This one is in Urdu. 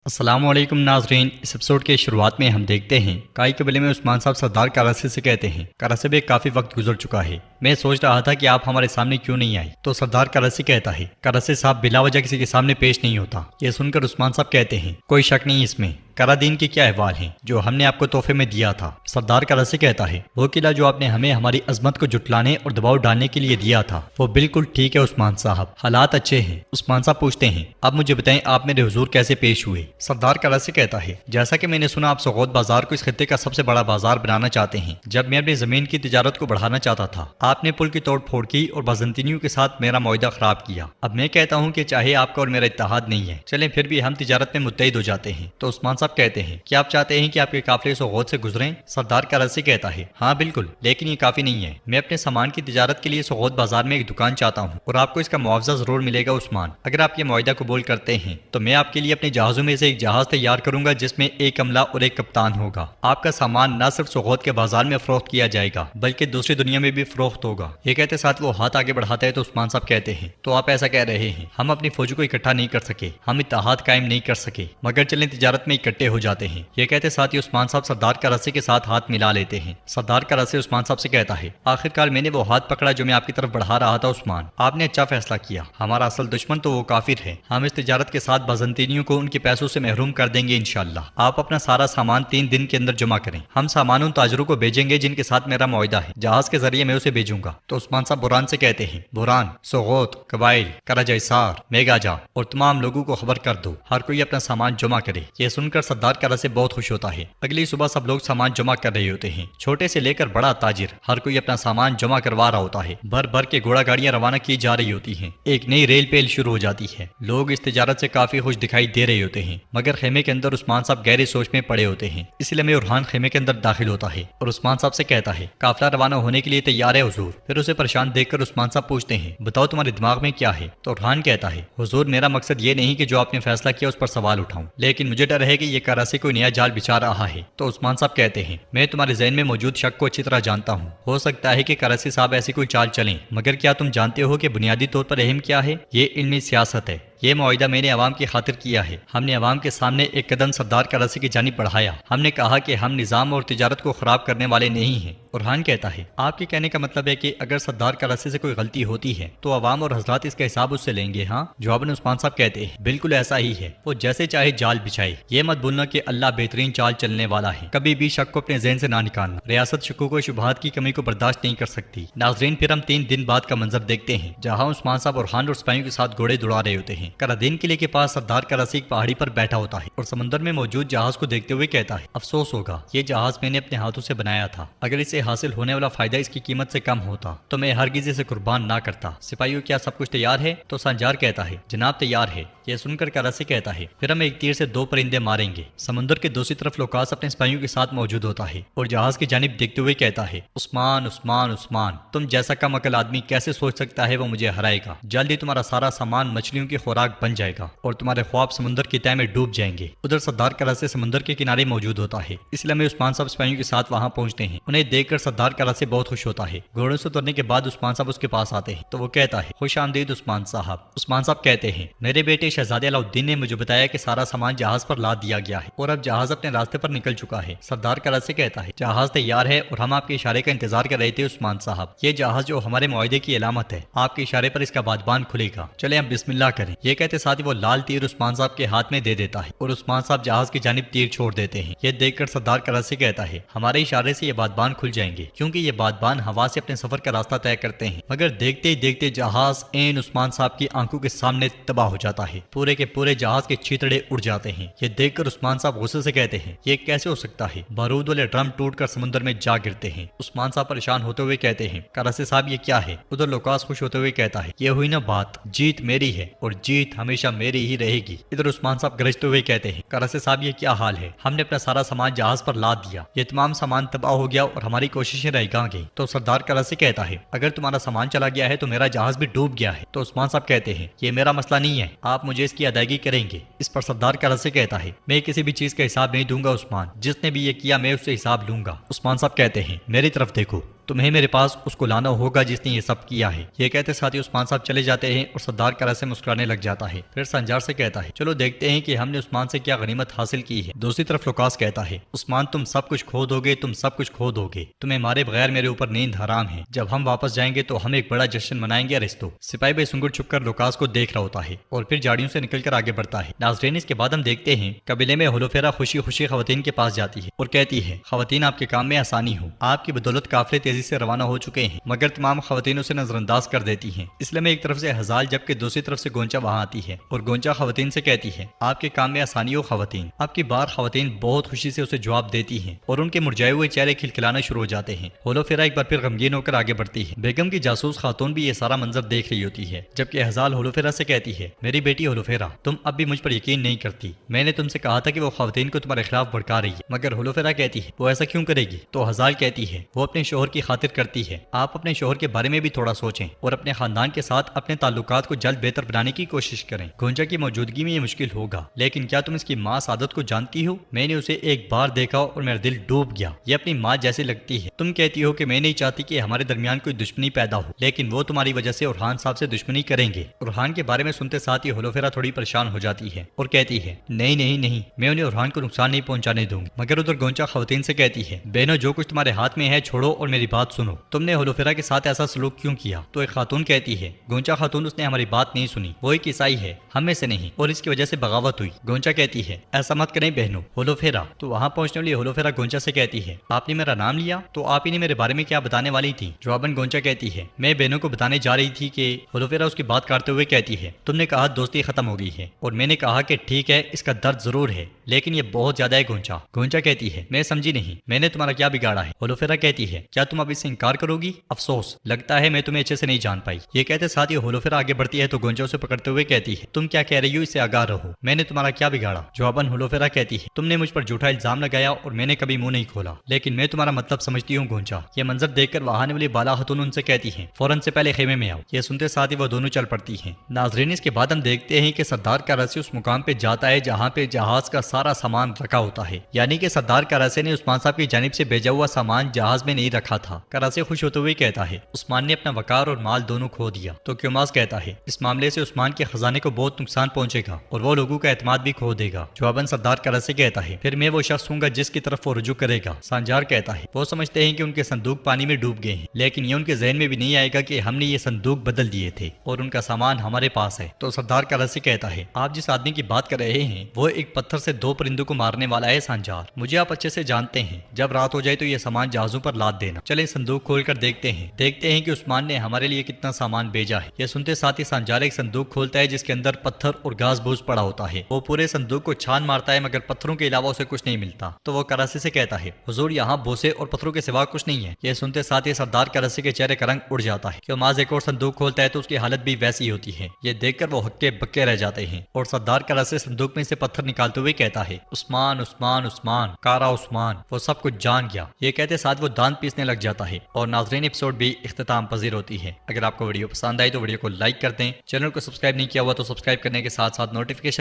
السلام علیکم ناظرین، اس ایپیسوڈ کے شروعات میں ہم دیکھتے ہیں کائی قبیلے میں عثمان صاحب سردار کراسی سے کہتے ہیں کراسی میں کافی وقت گزر چکا ہے، میں سوچ رہا تھا کہ آپ ہمارے سامنے کیوں نہیں آئی؟ تو سردار کراسی کہتا ہے کراسی صاحب بلا وجہ کسی کے سامنے پیش نہیں ہوتا۔ یہ سن کر عثمان صاحب کہتے ہیں کوئی شک نہیں اس میں، کرا دین کے کیا احوال ہیں جو ہم نے آپ کو تحفے میں دیا تھا؟ سردار کراسی کہتا ہے وہ قلعہ جو آپ نے ہمیں ہماری عظمت کو جٹلانے اور دباؤ ڈالنے کے لیے دیا تھا وہ بالکل ٹھیک ہے عثمان صاحب، حالات اچھے ہیں۔ عثمان صاحب پوچھتے ہیں اب مجھے بتائیں آپ میرے حضور کیسے پیش ہوئے؟ سردار کراسی کہتا ہے جیسا کہ میں نے سنا آپ سوغوت بازار کو اس خطے کا سب سے بڑا بازار بنانا چاہتے ہیں۔ جب میں اپنی زمین کی تجارت کو بڑھانا چاہتا تھا آپ نے پل کی توڑ پھوڑ کی اور بازنطینیوں کے ساتھ میرا معاہدہ خراب کیا۔ اب میں کہتا ہوں کہ چاہے آپ کا اور میرا اتحاد نہیں ہے، چلیں پھر بھی ہم تجارت میں متحد ہو جاتے ہیں۔ تو عثمان صاحب کہتے ہیں کیا آپ چاہتے ہیں کہ آپ کے قافلے سوغوت سے گزریں؟ سردار کراسی کہتا ہے ہاں بالکل، لیکن یہ کافی نہیں ہے، میں اپنے سامان کی تجارت کے لیے سوغوت بازار میں ایک دکان چاہتا ہوں اور آپ کو اس کا معاوضہ ضرور ملے گا عثمان۔ اگر آپ یہ معاہدہ قبول کرتے ہیں تو میں آپ کے لیے اپنے جہازوں میں سے ایک جہاز تیار کروں گا جس میں ایک عملہ اور ایک کپتان ہوگا۔ آپ کا سامان نہ صرف سوغوت کے بازار میں فروخت کیا جائے گا بلکہ دوسری دنیا میں بھی فروخت ہوگا۔ یہ کہتے ساتھ وہ ہاتھ آگے بڑھاتا ہے تو عثمان صاحب کہتے ہیں تو آپ ایسا کہہ رہے ہیں ہم اپنی فوجوں کو اکٹھا نہیں کر سکے، ہم اتحاد قائم نہیں کر سکے، مگر چلیں تجارت میں اکٹھے ہو جاتے ہیں۔ یہ کہتے ساتھ ہی عثمان صاحب سردار کراسی کے ساتھ ہاتھ ملا لیتے ہیں۔ سردار کراسی عثمان صاحب سے کہتا ہے آخر کار میں نے وہ ہاتھ پکڑا جو میں آپ کی طرف بڑھا رہا تھا عثمان، آپ نے اچھا فیصلہ کیا، ہمارا اصل دشمن تو وہ کافر ہے، ہم اس تجارت کے ساتھ بازنطینیوں کو ان کے پیسوں سے محروم کر دیں گے انشاءاللہ۔ آپ اپنا سارا سامان 3 دن کے اندر جمع کریں، ہم سامان ان تاجروں کو بھیجیں گے جن کے ساتھ میرا معاہدہ ہے، جہاز کے ذریعے میں اسے بھیجوں گا۔ تو عثمان صاحب بوران سے کہتے ہیں بوران، سوغوت، قبائل، کراجائسار، میگاجا اور تمام لوگوں کو خبر کر دو ہر کوئی اپنا سامان جمع کرے۔ یہ سن کر سردار کراسی بہت خوش ہوتا ہے۔ اگلی صبح سب لوگ سامان جمع کر رہے ہوتے ہیں، چھوٹے سے لے کر بڑا تاجر، ہر کوئی اپنا سامان جمع کروا رہا ہوتا ہے۔ بھر بھر کے گھوڑا گاڑیاں روانہ کی جا رہی ہوتی ہیں، ایک نئی ریل پیل شروع ہو جاتی ہے۔ لوگ اس تجارت سے کافی خوش دکھائی دے رہے ہوتے ہیں، مگر خیمے کے اندر عثمان صاحب گہری سوچ میں پڑے ہوتے ہیں۔ اس لیے میں ارحان خیمے کے اندر داخل ہوتا ہے اور عثمان صاحب سے کہتا ہے قافلہ روانہ ہونے کے لیے تیار ہے حضور؟ پھر اسے پریشان دیکھ کر عثمان صاحب پوچھتے ہیں بتاؤ تمہارے دماغ میں کیا ہے؟ تو ارحان کہتا ہے حضور میرا مقصد یہ نہیں کہ جو آپ نے فیصلہ کیا اس پر سوال اٹھاؤں، لیکن مجھے ڈر ہے کہ یہ کراسی کوئی نیا جال بچھا رہا ہے۔ تو عثمان صاحب کہتے ہیں میں تمہارے ذہن میں موجود شک کو اچھی طرح جانتا ہوں، ہو سکتا ہے کہ کراسی صاحب ایسی کوئی چال چلیں، مگر کیا تم جانتے ہو کہ بنیادی طور پر اہم کیا ہے؟ یہ علمی سیاست ہے۔ یہ معاہدہ میں نے عوام کی خاطر کیا ہے، ہم نے عوام کے سامنے ایک قدم سردار کراسی کی جانب بڑھایا، ہم نے کہا کہ ہم نظام اور تجارت کو خراب کرنے والے نہیں ہیں۔ ارحان کہتا ہے آپ کے کہنے کا مطلب ہے کہ اگر سردار کراسی سے کوئی غلطی ہوتی ہے تو عوام اور حضرات اس کا حساب اس سے لیں گے؟ ہاں جواباً عثمان صاحب کہتے ہیں بالکل ایسا ہی ہے، وہ جیسے چاہے جال بچھائے، یہ مت بھولنا کہ اللہ بہترین چال چلنے والا ہے، کبھی بھی شک کو اپنے ذہن سے نہ نکالنا، ریاست شکوک و شبہات کی کمی کو برداشت نہیں کر سکتی۔ ناظرین پھر ہم 3 دن بعد کا منظر دیکھتے ہیں جہاں عثمان صاحب ارحان اور سپاہیوں کے ساتھ گھوڑے دوڑا رہے ہوتے ہیں۔ کرادین قلعے کے پاس سردار کراسی ایک پہاڑی پر بیٹھا ہوتا ہے اور سمندر میں موجود جہاز کو دیکھتے ہوئے کہتا ہے افسوس ہوگا یہ جہاز میں نے اپنے ہاتھوں سے بنایا تھا، اگر اسے حاصل ہونے والا فائدہ اس کی قیمت سے کم ہوتا تو میں ہرگز اسے قربان نہ کرتا۔ سپاہیوں کیا سب کچھ تیار ہے؟ تو سنجار کہتا ہے جناب تیار ہے۔ یہ سن کر کراسی کہتا ہے پھر ہم ایک تیر سے 2 پرندے ماریں گے۔ سمندر کے دوسری طرف لوکاس اپنے سپاہیوں کے ساتھ موجود ہوتا ہے اور جہاز کی جانب دیکھتے ہوئے کہتا ہے عثمان عثمان عثمان، تم جیسا کم عقل آدمی کیسے سوچ سکتا ہے وہ مجھے ہرائے گا؟ جلد ہی تمہارا سارا سامان مچھلیوں کی خوراک بن جائے گا اور تمہارے خواب سمندر کی تہہ میں ڈوب جائیں گے۔ ادھر سردار کراسی سمندر کے کنارے موجود ہوتا ہے، اس لیے میں عثمان صاحب سپاہیوں کے ساتھ وہاں پہنچتے ہیں۔ انہیں دیکھ کر سردار کراسی بہت خوش ہوتا ہے۔ گھوڑوں سے اترنے کے بعد عثمان صاحب اس کے پاس آتے ہیں تو وہ کہتا ہے خوش آمدید عثمان صاحب۔ عثمان صاحب کہتے ہیں میرے بیٹے شہزادے علاؤالدین نے مجھے بتایا کہ سارا سامان جہاز پر لاد دیا گیا ہے اور اب جہاز اپنے راستے پر نکل چکا ہے۔ سردار کراسی کہتا ہے جہاز تیار ہے اور ہم آپ کے اشارے کا انتظار کر رہے تھے عثمان صاحب، یہ جہاز جو ہمارے معاہدے کی علامت ہے، آپ کے اشارے پر اس کا بادبان کھلے گا، چلیں اب بسم اللہ کریں۔ یہ کہتے ساتھ ہی وہ لال تیر عثمان صاحب کے ہاتھ میں دے دیتا ہے اور عثمان صاحب جہاز کی جانب تیر چھوڑ دیتے ہیں۔ یہ دیکھ کر سردار کراسی کہتا ہے ہمارے اشارے سے یہ بادبان کھل جائیں گے، کیونکہ یہ بادبان ہوا سے اپنے سفر کا راستہ طے کرتے ہیں، مگر دیکھتے ہی دیکھتے جہاز عین عثمان صاحب کی آنکھوں کے سامنے تباہ ہو جاتا ہے، پورے کے پورے جہاز کے چیتڑے اڑ جاتے ہیں۔ یہ دیکھ کر عثمان صاحب غصے سے کہتے ہیں یہ کیسے ہو سکتا ہے؟ بارود والے ڈرم ٹوٹ کر سمندر میں جا گرتے ہیں۔ عثمان صاحب پریشان ہوتے ہوئے کہتے ہیں کراسی صاحب یہ کیا ہے؟ ادھر لوکاس خوش ہوتے ہوئے کہتا ہے یہ ہوئی نا بات، جیت میری ہے اور جیت ہمیشہ میری ہی رہے گی۔ ادھر عثمان صاحب گرجتے ہوئے کہتے ہیں کراسی صاحب یہ کیا حال ہے؟ ہم نے اپنا سارا سامان جہاز پر لاد دیا، یہ تمام سامان تباہ ہو گیا اور ہماری کوششیں رہ گئیں۔ تو سردار کراسی کہتا ہے اگر تمہارا سامان چلا گیا ہے تو میرا جہاز بھی ڈوب گیا ہے۔ تو عثمان صاحب کہتے ہیں یہ میرا مسئلہ نہیں ہے، آپ مجھے اس کی ادائیگی کریں گے۔ اس پر سردار کراسی کہتا ہے میں کسی بھی چیز کا حساب نہیں دوں گا عثمان، جس نے بھی یہ کیا میں اس سے حساب لوں گا۔ عثمان صاحب کہتے ہیں میری طرف دیکھو، تمہیں میرے پاس اس کو لانا ہوگا جس نے یہ سب کیا ہے۔ یہ کہتے ساتھ ہی عثمان صاحب چلے جاتے ہیں اور سردار کرا سے مسکرانے لگ جاتا ہے۔ پھر سنجار سے کہتا ہے چلو دیکھتے ہیں کہ ہم نے عثمان سے کیا غنیمت حاصل کی ہے۔ دوسری طرف لوکاس کہتا ہے عثمان تم سب کچھ کھو دو گے، تم سب کچھ کھو دو گے، تمہیں مارے بغیر میرے اوپر نیند حرام ہے۔ جب ہم واپس جائیں گے تو ہم ایک بڑا جشن منائیں گے ارستو۔ سپاہی بھائی سنگر چھپ کر لوکاس کو دیکھ رہا ہوتا ہے اور پھر جاڑیوں سے نکل کر آگے بڑھتا ہے۔ ناظرین اس کے بعد ہم دیکھتے ہیں قبیلے میں ہولوفیرا خوشی خوشی خواتین کے پاس جاتی ہے اور کہتی ہے خواتین آپ کے کام میں آسانی ہو، آپ کی بدولت قافلے تیزی سے روانہ ہو چکے ہیں، مگر تمام خواتین اسے نظر انداز کر دیتی ہیں۔ اس لیے میں ایک طرف سے ہزال جبکہ دوسری طرف سے گونچا وہاں آتی ہے اور گونچا خواتین سے کہتی ہے آپ کے کام میں آسانی ہو خواتین۔ آپ کی بار خواتین بہت خوشی سے اسے جواب دیتی ہیں اور ان کے مرجھائے ہوئے چہرے کھلکھلانا شروع ہو جاتے ہیں۔ ہولوفیرا ایک بار پھر غمگین ہو کر آگے بڑھتی ہے۔ بیگم کی جاسوس خاتون بھی یہ سارا منظر دیکھ رہی ہوتی ہے جبکہ ہزال ہولوفیرا سے کہتی ہے میری بیٹی ہولوفیرا تم اب بھی مجھ پر یقین نہیں کرتی، میں نے تم سے کہا تھا کہ وہ خواتین کو تمہارے خلاف بھڑکا رہی ہے، مگر ہولوفیرا کہتی ہے وہ ایسا کیوں کرے گی؟ تو ہزال کہتی ہے وہ اپنے شوہر کی خاطر کرتی ہے، آپ اپنے شوہر کے بارے میں بھی تھوڑا سوچیں اور اپنے خاندان کے ساتھ اپنے تعلقات کو جلد بہتر بنانے کی کوشش کریں۔ گونجا کی موجودگی میں یہ مشکل ہوگا، لیکن کیا تم اس کی ماں سعادت کو جانتی ہو؟ میں نے اسے ایک بار دیکھا اور میرا دل ڈوب گیا، یہ اپنی ماں جیسی لگتی ہے۔ تم کہتی ہو کہ میں نہیں چاہتی کہ ہمارے درمیان کوئی دشمنی پیدا ہو، لیکن وہ تمہاری وجہ سے اورحان صاحب سے دشمنی کریں گے۔ اورحان کے بارے میں سنتے ساتھ ہی ہولوفیرا تھوڑی پریشان ہو جاتی ہے اور کہتی ہے نہیں نہیں نہیں، میں انہیں اورحان کو نقصان نہیں پہنچانے دوں گی۔ مگر ادھر گونچا خواتین سے کہتی ہے بہنوں جو کچھ تمہارے ہاتھ میں ہے چھوڑو اور میری بات سنو، تم نے ہولوفیرا کے ساتھ ایسا سلوک کیوں کیا؟ تو ایک خاتون کہتی ہے گونچا خاتون اس نے ہماری بات نہیں سنی، وہ ایک عیسائی ہے ہم میں سے نہیں اور اس کی وجہ سے بغاوت ہوئی۔ گونچا کہتی ہے ایسا مت کریں بہنوں ہولوفیرا۔ تو وہاں پہنچنے والی ہولوفیرا گونچا سے کہتی ہے آپ نے میرا نام لیا تو آپ ہی نے میرے بارے میں کیا بتانے والی تھی؟ جواباً گونچا کہتی ہے میں بہنوں کو بتانے جا رہی تھی کہ ہولوفیرا اس کی بات کاٹتے ہوئے کہتی ہے تم نے کہا دوستی ختم ہو گئی ہے اور میں نے کہا کہ ٹھیک ہے اس کا درد ضرور ہے لیکن یہ بہت زیادہ ہے گونچا۔ گونچا کہتی ہے میں سمجھی نہیں، میں نے تمہارا کیا بگاڑا ہے؟ ہولوفیرا کہتی ہے کیا تم اب اس سے انکار کرو گی؟ افسوس لگتا ہے میں تمہیں اچھے سے نہیں جان پائی۔ یہ کہتے ساتھ ہی ہولوفیرا آگے بڑھتی ہے تو گونچا اسے پکڑتے ہوئے کہتی ہے تم کیا کہہ رہی ہو؟ اس سے آگاہ رہو، میں نے تمہارا کیا بگاڑا؟ جواباً ہولوفیرا کہتی ہے تم نے مجھ پر جھوٹا الزام لگایا اور میں نے کبھی منہ نہیں کھولا، لیکن میں تمہارا مطلب سمجھتی ہوں گونچا۔ یہ منظر دیکھ کر وہاں آنے والی بالا خاتون ان سے کہتی ہیں فوراً سے پہلے خیمے میں آؤ۔ یہ سنتے ساتھ ہی وہ دونوں چل پڑتی ہیں۔ ناظرین اس کے بعد ہم دیکھتے ہیں کہ سردار کراسے اس مقام پہ جاتا ہے جہاں پہ جہاز کا سارا سامان رکھا ہوتا ہے، یعنی کہ سردار کراسے نے عثمان صاحب کی جانب سے بھیجا ہوا سامان جہاز میں نہیں رکھا تھا۔ کراسے خوش ہوتے ہوئے کہتا ہے عثمان نے اپنا وقار اور مال دونوں کھو دیا۔ تو کیوماس کہتا ہے اس معاملے سے عثمان کے خزانے کو بہت نقصان پہنچے گا اور وہ لوگوں کا اعتماد بھی کھو دے گا۔ جواباً سردار کراسے کہتا ہے پھر میں وہ شخص ہوں گا جس کی طرف وہ رجوع کرے گا۔ سانجار کہتا ہے وہ سمجھتے ہیں کہ ان کے صندوق پانی میں ڈوب گئے ہیں، لیکن یہ ان کے ذہن میں بھی نہیں آئے گا کہ ہم نے یہ صندوق بدل دیے تھے اور ان کا سامان ہمارے پاس ہے۔ تو سردار کراسے کہتا ہے آپ جس آدمی کی بات کر رہے ہیں وہ ایک پتھر سے 2 پرندوں کو مارنے والا ہے سانجار، مجھے آپ اچھے سے جانتے ہیں۔ جب رات ہو جائے تو یہ سامان جہازوں پر لاد دینا۔ چلیں صندوق کھول کر دیکھتے ہیں کہ عثمان نے ہمارے لیے کتنا سامان بھیجا ہے۔ یہ سنتے ساتھ ہی سانجار ایک صندوق کھولتا ہے جس کے اندر پتھر اور گھاس بھوس پڑا ہوتا ہے۔ وہ پورے صندوق کو چھان مارتا ہے مگر پتھروں کے علاوہ اسے کچھ نہیں ملتا۔ تو وہ کراسے سے کہتا ہے حضور یہاں بھوسے اور پتھروں کے سوا کچھ نہیں ہے۔ یہ سنتے ساتھ ہی سردار کراسے کے چہرے کا رنگ اڑ جاتا ہے کہ ماز ایک اور صندوق کھولتا ہے تو اس کی حالت بھی ویسی ہوتی ہے۔ یہ دیکھ کر وہ ہکے بکے رہ جاتے ہیں اور سردار کراسے صندوق میں سے پتھر نکالتے ہوئے کہتا ہے عثمان عثمان عثمان کارا عثمان، وہ سب کچھ جان گیا۔ یہ کہتے ساتھ وہ دانت پیسنے لگ جاتا ہے اور ناظرین ایپیسوڈ بھی اختتام پذیر ہوتی ہے۔ اگر آپ کو ویڈیو پسند آئی تو ویڈیو کو لائک کر دیں، چینل کو سبسکرائب نہیں کیا ہوا تو سبسکرائب کرنے کے ساتھ ساتھ نوٹیفیکیشن